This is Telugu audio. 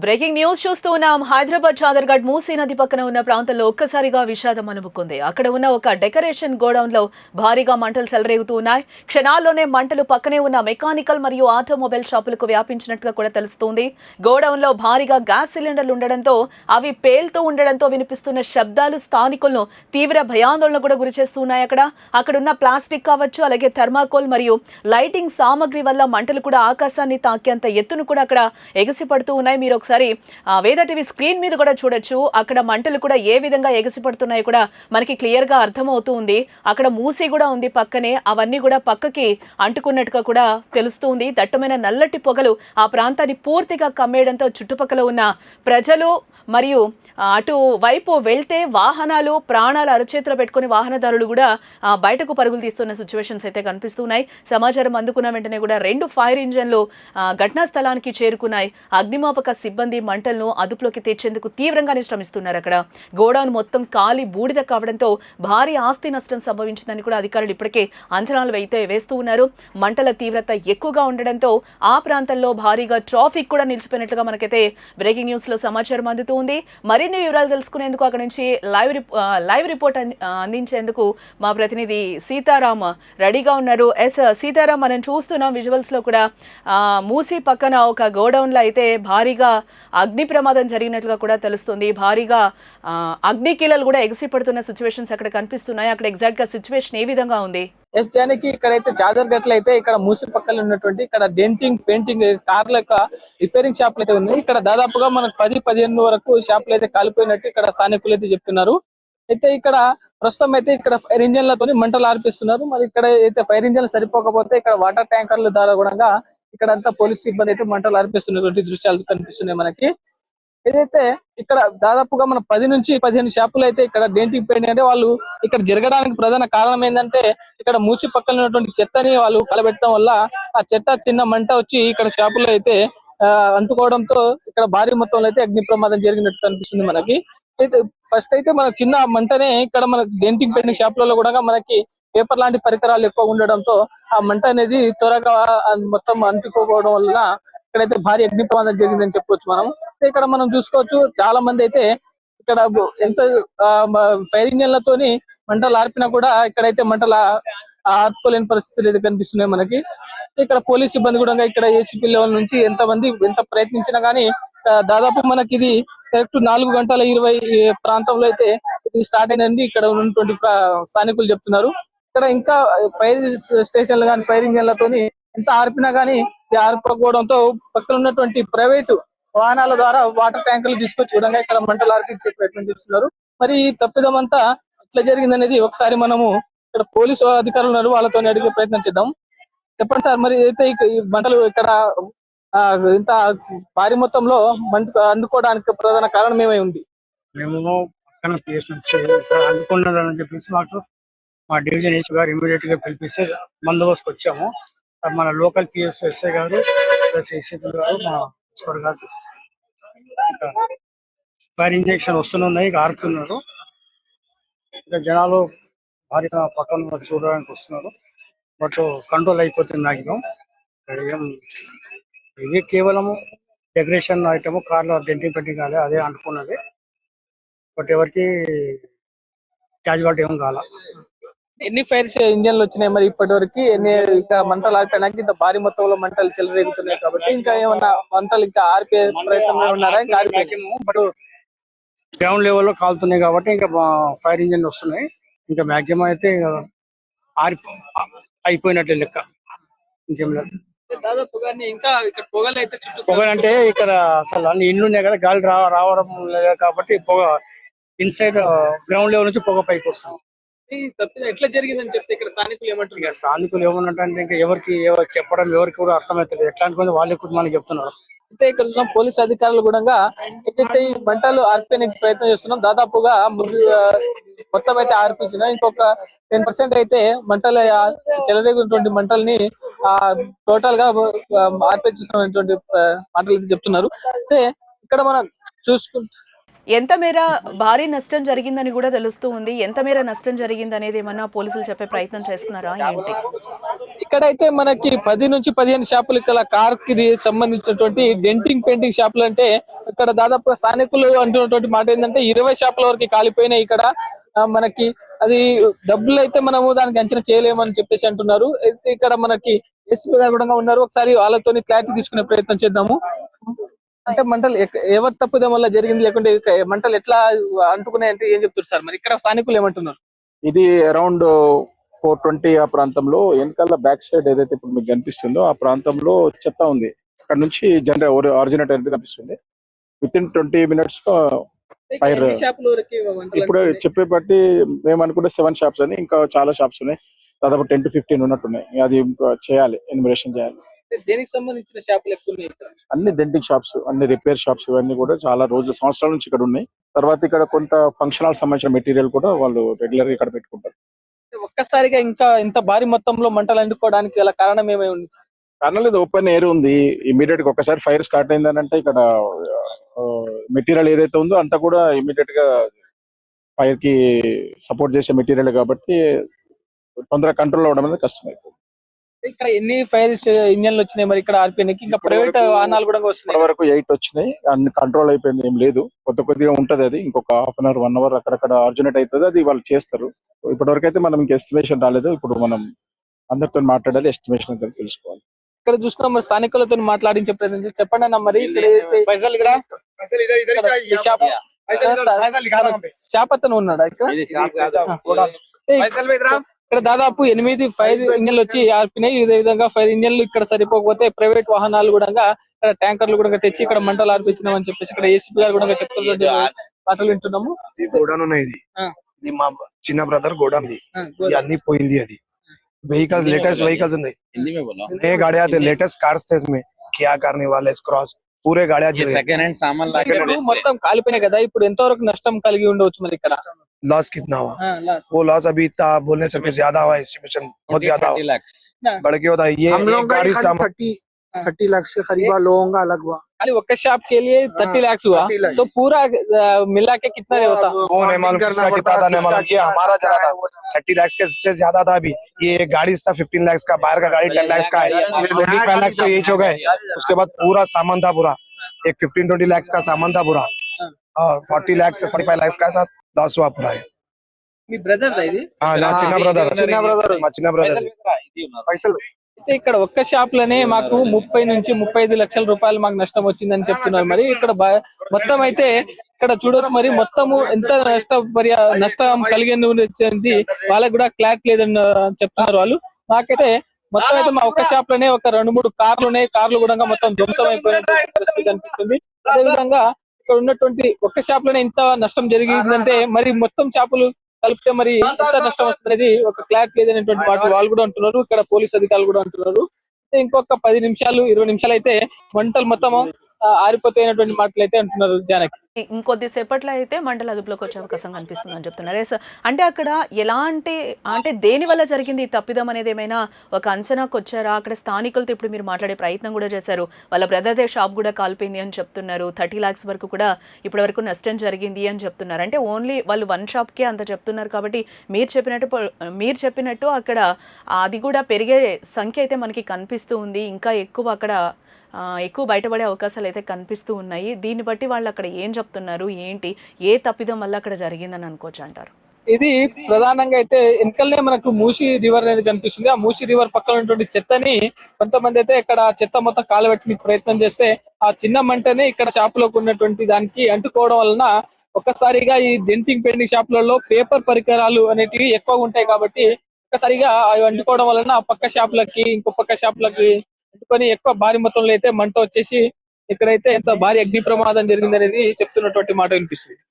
బ్రేకింగ్ న్యూస్ చూస్తూ ఉన్నాం. హైదరాబాద్ చాదర్ఘాట్ మూసీ నది పక్కన ఉన్న ప్రాంతంలో ఒక్కసారిగా విషాదం అనుముకుంది. అక్కడ ఉన్న ఒక డెకరేషన్ గోడౌన్ లో భారీగా మంటలు చెలరేగుతూ ఉన్నాయి. క్షణాల్లోనే మంటలు పక్కనే ఉన్న మెకానికల్ మరియు ఆటోమొబైల్ షాపులకు వ్యాపించినట్టుగా కూడా తెలుస్తోంది. గోడౌన్ లో భారీగా గ్యాస్ సిలిండర్లు ఉండడంతో అవి పేలుతూ ఉండడంతో వినిపిస్తున్న శబ్దాలు స్థానికులను తీవ్ర భయాందోళన కూడా గురిచేస్తున్నాయి. అక్కడున్న ప్లాస్టిక్ కావచ్చు, అలాగే థర్మాకోల్ మరియు లైటింగ్ సామగ్రి వల్ల మంటలు కూడా ఆకాశాన్ని తాకేంత ఎత్తును కూడా అక్కడ ఎగసిపడుతూ ఉన్నాయి. మీరు ఒకసారి వేద టీవీ స్క్రీన్ మీద కూడా చూడొచ్చు. అక్కడ మంటలు కూడా ఏ విధంగా ఎగసిపడుతున్నాయో కూడా మనకి క్లియర్ గా అర్థమవుతూ ఉంది. అక్కడ మూసి కూడా ఉంది పక్కనే, అవన్నీ కూడా పక్కకి అంటుకున్నట్టుగా కూడా తెలుస్తుంది. దట్టమైన నల్లటి పొగలు ఆ ప్రాంతాన్ని పూర్తిగా కమ్మేయడంతో చుట్టుపక్కల ఉన్న ప్రజలు మరియు అటు వైపు వెళ్తే వాహనాలు ప్రాణాలు అరచేతిలో పెట్టుకుని వాహనదారులు కూడా బయటకు పరుగులు తీస్తున్న సిచ్యువేషన్స్ అయితే కనిపిస్తున్నాయి. సమాచారం అందుకున్న వెంటనే కూడా 2 ఫైర్ ఇంజన్లు ఘటనా స్థలానికి చేరుకున్నాయి. అగ్నిమాపక సిబ్బంది మంటలను అదుపులోకి తెచ్చేందుకు తీవ్రంగానే శ్రమిస్తున్నారు. అక్కడ గోడౌన్ మొత్తం కాలి బూడిద కావడంతో భారీ ఆస్తి నష్టం సంభవించిందని కూడా అధికారులు ఇప్పటికే అంచనాలు అయితే వేస్తూ ఉన్నారు. మంటల తీవ్రత ఎక్కువగా ఉండడంతో ఆ ప్రాంతంలో భారీగా ట్రాఫిక్ కూడా నిలిచిపోయినట్లుగా మనకైతే బ్రేకింగ్ న్యూస్ లో సమాచారం అందుతుంది. మరిన్ని వివరాలు తెలుసుకునేందుకు అక్కడ నుంచి లైవ్ రిపోర్ట్ అందించేందుకు మా ప్రతినిధి సీతారాం రెడీగా ఉన్నారు. సీతారాం, మనం చూస్తున్నాం విజువల్స్ లో కూడా మూసీ పక్కన ఒక గోడౌన్ లో అయితే భారీగా అగ్ని ప్రమాదం జరిగినట్లుగా కూడా తెలుస్తుంది. భారీగా అగ్నికీలలు కూడా ఎగసిపడుతున్న సిచ్యువేషన్స్ అక్కడ కనిపిస్తున్నాయి. అక్కడ ఎగ్జాక్ట్ గా సిచ్యువేషన్ ఏ విధంగా ఉంది? ఎస్ జానకి, ఇక్కడైతే చాదర్ఘట్ అయితే ఇక్కడ మూసి పక్కన ఉన్నటువంటి ఇక్కడ డెంటింగ్ పెయింటింగ్ కార్ల యొక్క రిపేరింగ్ షాపులు అయితే ఉన్నాయి. ఇక్కడ దాదాపుగా మనకు 10-15 వరకు షాపులు అయితే కాలిపోయినట్టు ఇక్కడ స్థానికులు అయితే చెప్తున్నారు. అయితే ఇక్కడ ప్రస్తుతం అయితే ఇక్కడ ఫైర్ ఇంజన్లతో మంటలు ఆర్పిస్తున్నారు. మరి ఇక్కడ అయితే ఫైర్ ఇంజన్లు సరిపోకపోతే ఇక్కడ వాటర్ ట్యాంకర్ల ద్వారా కూడా ఇక్కడ అంతా పోలీస్ సిబ్బంది అయితే మంటలు ఆర్పిస్తున్నటువంటి దృశ్యాలు కనిపిస్తున్నాయి మనకి. ఏదైతే ఇక్కడ దాదాపుగా మన 10-15 షాపులు అయితే ఇక్కడ డెంటింగ్ పెయింట్ అంటే వాళ్ళు ఇక్కడ జరగడానికి ప్రధాన కారణం ఏంటంటే ఇక్కడ మూసి పక్కన ఉన్నటువంటి చెత్తని వాళ్ళు కలబెట్టడం వల్ల ఆ చెత్త చిన్న మంట వచ్చి ఇక్కడ షాపుల్లో అయితే అంటుకోవడంతో ఇక్కడ భారీ మొత్తంలో అయితే అగ్ని ప్రమాదం జరిగినట్టు కనిపిస్తుంది మనకి. అయితే ఫస్ట్ అయితే మనకు చిన్న మంటనే ఇక్కడ మన డెంటింగ్ పెయింటింగ్ షాపులలో కూడా మనకి పేపర్ లాంటి పరికరాలు ఎక్కువ ఉండడంతో ఆ మంట అనేది త్వరగా మొత్తం అంటుకోవడం వల్ల ఇక్కడైతే భారీ అగ్ని ప్రమాదం జరిగిందని చెప్పొచ్చు మనం. ఇక్కడ మనం చూసుకోవచ్చు, చాలా మంది అయితే ఇక్కడ ఎంత ఫైర్ ఇంజన్లతోని మంటలు ఆర్పినా కూడా ఇక్కడైతే మంటలు ఆర్పుకోలేని పరిస్థితులు అయితే కనిపిస్తున్నాయి మనకి. ఇక్కడ పోలీస్ సిబ్బంది కూడా ఇక్కడ ఏసీపీ లెవెల్ నుంచి ఎంత ప్రయత్నించినా గానీ దాదాపు మనకి ఇది కరెక్ట్ 4:20 ప్రాంతంలో అయితే ఇది స్టార్ట్ అయినది ఇక్కడ ఉన్నటువంటి స్థానికులు చెప్తున్నారు. ఇక్కడ ఇంకా ఫైర్ స్టేషన్లు కానీ ఫైర్ ఇంజన్లతోని ఎంత ఆర్పినా గానీ ఆర్పకపోవడంతో పక్కన ఉన్నటువంటి ప్రైవేటు వాహనాల ద్వారా వాటర్ ట్యాంకులు తీసుకొచ్చి కూడా ఇక్కడ మంటలు ఆర్పించే ప్రయత్నం చేస్తున్నారు. మరి ఈ తప్పిదం అంతా ఎట్లా జరిగిందనేది ఒకసారి మనము ఇక్కడ పోలీసు అధికారులు ఉన్నారు, వాళ్ళతో అడిగే ప్రయత్నం చేద్దాం. చెప్పండి సార్, మరి అయితే ఈ మంటలు ఇక్కడ ఇంత భారీ మొత్తంలో అందుకోవడానికి ప్రధాన కారణం ఏమై ఉంది? మేము పక్కన అందుకున్నారని చెప్పేసి మా డివిజన్ ఏసీ గారు ఇమీడియట్ గా పిలిపిస్తే బందోబస్తుకు వచ్చాము. మన లోకల్ పిఎస్ ఎస్ఐ గారు ప్లస్ ఏసీపీ గారు మా ఎక్స్పర్ట్ గారు ఫైర్ ఇంజెక్షన్ వస్తున్నాయి, ఆరుతున్నారు. ఇంకా జనాలు భారీగా పక్కన చూడడానికి వస్తున్నారు. బట్ కంట్రోల్ అయిపోతుంది మ్యాక్సిమం. ఇది కేవలం డెకరేషన్ ఐటమ్, కార్లో డెంటింగ్ పెయింటింగ్ కాలే, అదే అనుకున్నది. బట్ ఎవరికి క్యాజువాలిటీ ఏం కాల. ఎన్ని ఫైర్ ఇంజన్లు వచ్చినాయి మరి ఇప్పటి వరకు? ఇంకా మంటలు ఆర్పడానికి ఇంత భారీ మొత్తంలో మంటలు చెలరేగుతున్నాయి కాబట్టి ఇంకా ఏమన్నా మంటలు ఇంకా ఆర్పే ప్రయత్నంలో ఉన్నారా? ఇంకా బట్ గ్రౌండ్ లెవెల్లో కాలుతున్నాయి కాబట్టి ఇంకా ఫైర్ ఇంజన్లు వస్తున్నాయి. ఇంకా మ్యాక్సిమం అయితే అయిపోయినట్లే లెక్క, ఇంకేం లేదు. ఇంకా ఇక్కడ పొగలు అయితే పొగ అంటే ఇక్కడ అసలు అన్ని ఇండ్లు ఉన్నాయి కదా, గాలి రావడం లేదు కాబట్టి పొగ ఇన్సైడ్ గ్రౌండ్ లెవెల్ నుంచి పొగ పైకి వస్తుంది. ఎట్లా జరిగిందని చెప్తే ఇక్కడ స్థానికులు ఏమంటారు? ఇక స్థానికులు ఏమన్నట్టు ఇంకా ఎవరికి చెప్పడం ఎవరికి కూడా అర్థమవుతుంది. ఎట్లాంటి మంది వాళ్ళు కూడా మనకి చెప్తున్నారు. అయితే ఇక్కడ చూసిన పోలీసు అధికారులు కూడా ఏదైతే ఈ మంటలు ఆర్పడానికి ప్రయత్నం చేస్తున్నాం, దాదాపుగా మొత్తం అయితే ఆర్పించిన ఇంకొక 10% అయితే మంటలు చెలరేగినటువంటి మంటల్ని టోటల్ గా ఆర్పించినటువంటి మాటలు చెప్తున్నారు. అయితే ఇక్కడ మనం చూసుకుంటే ఎంత మేర భారీ నష్టం జరిగిందని కూడా తెలుస్తూ ఉంది. ఎంత మేర నష్టం జరిగింది అనేది ఏమన్నా పోలీసులు చెప్పే ప్రయత్నం చేస్తున్నారా ఏంటి? ఇక్కడైతే మనకి 10 నుంచి 15 షాపులు ఇక్కడ కార్ కి సంబంధించినటువంటి డెంటింగ్ పెయింటింగ్ షాపులు అంటే ఇక్కడ దాదాపుగా స్థానికులు అంటున్నటువంటి మాట ఏంటంటే 20 షాపుల వరకు కాలిపోయినాయి ఇక్కడ. మనకి అది డబ్బులు అయితే మనము దానికి అంచనా చేయలేమని చెప్పేసి అంటున్నారు. అయితే ఇక్కడ మనకి ఎస్పీ గారు కూడా ఉన్నారు. ఒకసారి వాళ్ళతో క్లారిటీ తీసుకునే ప్రయత్నం చేద్దాము. అంటే మంటలు ఎవరి తప్పుదం వల్ల జరిగింది, లేకుంటే మంటలు ఎట్లా అంటుకున్నాయి అంటే ఏం చెప్తారు సార్? మరి ఇక్కడ స్థానికులు ఏమంటున్నారు? ఇది అరౌండ్ 4:20 ఆ ప్రాంతంలో వెనకాల బ్యాక్ సైడ్ ఏదైతే ఇప్పుడు మీకు కనిపిస్తుందో ఆ ప్రాంతంలో చెత్త ఉంది. అక్కడ నుంచి ఆరిజినేటర్ అనేది కనిపిస్తుంది. With in 20 minutes fire. ఎన్ని షాపుల వరకు మంటలు ఇప్పుడు అంటుకున్నాయి? చెప్పే బట్టి మేము అనుకుంటే 7 షాప్స్ అని, ఇంకా చాలా షాప్స్ ఉన్నాయి. దాదాపు 10 to 15 ఉన్నట్టున్నాయి. అది ఇంకా చేయాలి, ఇన్వెస్టిగేషన్ చేయాలి. అంటే దేనికి సంబంధించిన షాపులు ఎక్కువ ఉన్నాయి ఇక్కడ? అన్ని డెంటింగ్ షాప్స్, అన్ని రిపేర్ షాప్స్, ఇవన్నీ కూడా చాలా రోజుల సంవత్సరాల నుంచి ఇక్కడ ఉన్నాయి. తర్వాత ఇక్కడ కొంత ఫంక్షన్ హాల్ సంబంధించిన మెటీరియల్ కూడా వాళ్ళు రెగ్యులర్ గా ఇక్కడ పెట్టుకుంటారు. అంటే ఒక్కసారిగా ఇంకా ఇంత భారీ మొత్తంలో మంటలు అంటుకోవడానికి గల కారణం ఏమై ఉంది? కారణం లేదు, ఓపెన్ ఎయిర్ ఉంది. ఇమీడియట్ గా ఒకసారి ఫైర్ స్టార్ట్ అయిందని అంటే ఇక్కడ మెటీరియల్ ఏదైతే ఉందో అంతా కూడా ఇమీడియట్ గా ఫైర్ కి సపోర్ట్ చేసే మెటీరియల్ కాబట్టి తొందరగా కంట్రోల్ అవడం అనేది కష్టమైంది. ఇక్కడ ఎన్ని ఫైర్ ఇంజన్లు వచ్చినాయి మరి ఇక్కడ ఆర్పిఎన్కి? ఇంకా ప్రైవేట్ వాహనాలు కూడా వస్తున్నాయి. ఇప్పటి వరకు 8 వచ్చినాయి, అన్ని కంట్రోల్ అయిపోయింది, ఏం లేదు. కొద్దిగా ఉంటది, అది ఇంకొక హాఫ్ అన్ అవర్ 1 hour అక్కడక్కడ ఆర్జినేట్ అవుతుంది, అది వాళ్ళు చేస్తారు. ఇప్పటి వరకు అయితే మనం ఇంకా ఎస్టిమేషన్ రాలేదు. ఇప్పుడు మనం అందరితో మాట్లాడాలి, ఎస్టిమేషన్ అయితే తెలుసుకోవాలి. ఇక్కడ చూస్తున్నాం మరి స్థానికులతో మాట్లాడించే ప్రయత్నం చేసి చెప్పండి అన్న మరి ఇక్కడ ఈ షాప్ అతను ఉన్నాడా ఇక్కడ? ఇక్కడ దాదాపు 8 ఫైర్ ఇంజన్లు వచ్చి ఆర్పినాయి. ఇదే విధంగా ఫైర్ ఇంజన్లు ఇక్కడ సరిపోకపోతే ప్రైవేట్ వాహనాలు కూడా ఇక్కడ ట్యాంకర్లు కూడా తెచ్చి ఇక్కడ మంటలు ఆర్పించినామని చెప్పేసి ఇక్కడ ఏసీపీ గారు కూడా చెప్తున్నటువంటి మాటలు వింటున్నాము. గోడౌన్ ఉన్నది, ఇది మా చిన్న బ్రదర్ గోడౌన్, ఇది అన్ని పోయింది. అది व्हीकल्स लेटेस्ट व्हीकल्स ఉన్నాయి, नए गाड़ियां थे, लेटेस्ट कार्स थे इसमें, किया करने वाले क्रॉस पूरे गाड़ियां जल गई. సెకండ్ హ్యాండ్ సామాన్ ఇప్పుడు మొత్తం కాలిపోయినాయి కదా, ఇప్పుడు ఎంతవరకు నష్టం కలిగి ఉండవచ్చు మరి ఇక్కడ? लॉस कितना हुआ वो लॉस अभी इतना बोल नहीं सकते, ज्यादा हुआ एस्टिमेशन, बहुत ज्यादा हुआ, बढ़ के होता है ये हम लोग एक गाड़ी सामान 30 लाख से करीब लोगों का अलग हुआ। खाली ఒక్క షాప్ के लिए 30 लाख हुआ, 30 लाख। तो पूरा मिला के कितना होता? वो नहीं मालूम किसका कितना था, नहीं मालूम, ये हमारा जरा था 30 लाख के से ज्यादा था. अभी ये एक गाड़ी था 15 लाख का, बाहर का गाड़ी 10 लाख का है, 25 लाख तो ये हो गए. उसके बाद पूरा सामान था, पूरा एक 15-20 लाख का सामान था पूरा, और 40 लाख से 45 लाख का साथ लॉस हुआ पूरा है. మీ బ్రదర్ ఇది? हाँ ना చిన్న బ్రదర్ మా చిన్న బ్రదర్ పైసలు అయితే ఇక్కడ ఒక్క షాప్ లోనే మాకు 30 నుంచి 35 లక్షల రూపాయలు మాకు నష్టం వచ్చిందని చెప్తున్నారు. మరి ఇక్కడ మొత్తం అయితే ఇక్కడ చూడొచ్చు, మరి మొత్తము ఎంత నష్టం కలిగింది వాళ్ళకి కూడా క్లారిటీ లేదని చెప్తున్నారు వాళ్ళు. మాకైతే మొత్తం అయితే మా ఒక్క షాప్ లోనే ఒక 2-3 కార్లు ఉన్నాయి, కార్లు కూడా మొత్తం ధ్వంసం అయిపోయిన పరిస్థితి కనిపిస్తుంది. అదేవిధంగా ఇక్కడ ఉన్నటువంటి ఒక్క షాప్ లోనే ఇంత నష్టం జరిగిందంటే మరి మొత్తం షాపులు కలిపితే మరి ఎంత నష్టం వస్తుంది ఒక క్లారిటీ లేదనేటువంటి మాట వాళ్ళు కూడా అంటున్నారు. ఇక్కడ పోలీస్ అధికారులు కూడా అంటున్నారు. ఇంకొక 10 నిమిషాలు 20 నిమిషాలు అయితే మంటలు మొత్తం ఆరిపోతాయినటువంటి మాటలు అయితే అంటున్నారు జానకి. ఇంకొద్దిసేపట్లో అయితే మంటలు అదుపులోకి వచ్చే అవకాశం కనిపిస్తుందని చెప్తున్నారు. అంటే అక్కడ అంటే దేని వల్ల జరిగింది ఈ తప్పిదం అనేది ఏమైనా ఒక అంచనాకు వచ్చారా? అక్కడ స్థానికులతో ఇప్పుడు మీరు మాట్లాడే ప్రయత్నం కూడా చేశారు. వాళ్ళ బ్రదర్దే షాప్ కూడా కాల్పోయింది అని చెప్తున్నారు. 30 lakhs వరకు కూడా ఇప్పటి వరకు నష్టం జరిగింది అని చెప్తున్నారు. అంటే ఓన్లీ వాళ్ళు 1 షాప్కే అంత చెప్తున్నారు కాబట్టి మీరు చెప్పినట్టు అక్కడ అది కూడా పెరిగే సంఖ్య అయితే మనకి కనిపిస్తూ ఉంది. ఇంకా ఎక్కువ బయటపడే అవకాశాలు అయితే కనిపిస్తూ ఉన్నాయి. దీన్ని బట్టి వాళ్ళు అక్కడ ఏం చెప్తున్నారు, ఏంటి, ఏ తప్పిదం వల్ల అక్కడ జరిగిందని అనుకోవచ్చు అంటారు? ఇది ప్రధానంగా అయితే వెనకల్నే మనకు మూసీ రివర్ అనేది కనిపిస్తుంది. ఆ మూసీ రివర్ పక్కన ఉన్నటువంటి చెత్తని కొంతమంది అయితే ఇక్కడ చెత్త మొత్తం కాలబెట్టి ప్రయత్నం చేస్తే ఆ చిన్న మంటనే ఇక్కడ షాపులోకి ఉన్నటువంటి దానికి అంటుకోవడం వలన ఒక్కసారిగా ఈ డెంటింగ్ పెయింటింగ్ షాపులలో పేపర్ పరికరాలు అనేటివి ఎక్కువగా ఉంటాయి కాబట్టి ఒక్కసారిగా అవి అంటుకోవడం వలన పక్క షాపులకి ఇంకో పక్క షాపులకి అంటుకొని ఎక్కువ భారీ మొత్తంలో అయితే మంట వచ్చేసి ఇక్కడైతే ఎంత భారీ అగ్ని ప్రమాదం జరిగింది అనేది చెప్తున్నటువంటి మాట వినిపిస్తుంది.